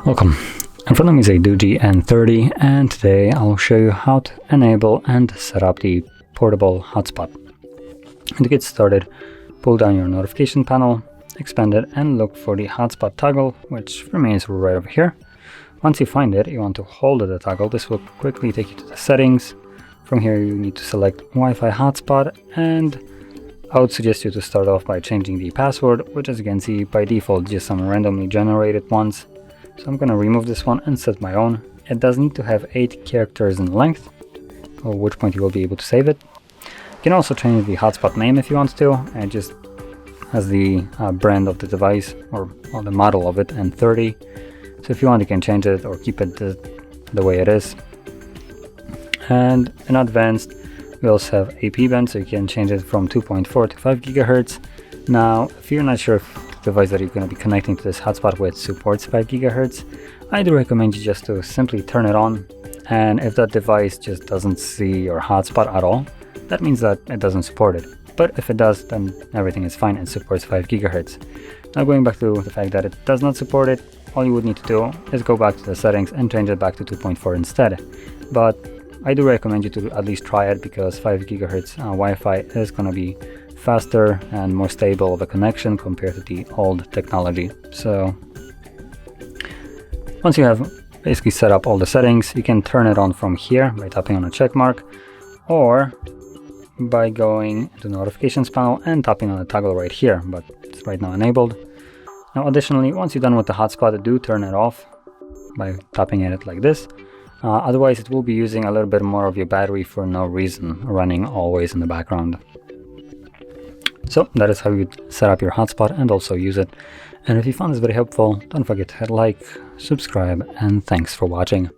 Welcome. In front of me is a DOOGEE N30, and today I'll show you how to enable and set up the portable hotspot. And to get started, pull down your notification panel, expand it, and look for the hotspot toggle, which remains right over here. Once you find it, you want to hold the toggle. This will quickly take you to the settings. From here you need to select Wi-Fi Hotspot, and I would suggest you to start off by changing the password, which as you can see by default just some randomly generated ones. So I'm going to remove this one and set my own. It does need to have 8 characters in length, at which point you will be able to save it. You can also change the hotspot name if you want to, and it just has the brand of the device or the model of it, N30. So if you want, you can change it or keep it the way it is. And in advanced, we also have AP band, so you can change it from 2.4 to 5 GHz. Now, if you're not sure if the device that you're going to be connecting to this hotspot with supports 5 GHz, I do recommend you just to simply turn it on. And if that device just doesn't see your hotspot at all, that means that it doesn't support it. But if it does, then everything is fine and supports 5 GHz. Now going back to the fact that it does not support it, all you would need to do is go back to the settings and change it back to 2.4 instead. But I do recommend you to at least try it, because 5 GHz Wi-Fi is going to be faster and more stable of a connection compared to the old technology. So once you have basically set up all the settings, you can turn it on from here by tapping on a check mark, or by going to notifications panel and tapping on the toggle right here, but it's right now enabled. Now additionally, once you're done with the hotspot, do turn it off by tapping at it like this. Otherwise it will be using a little bit more of your battery for no reason, running always in the background. So that is how you set up your hotspot and also use it. And if you found this very helpful, don't forget to hit like, subscribe, and thanks for watching.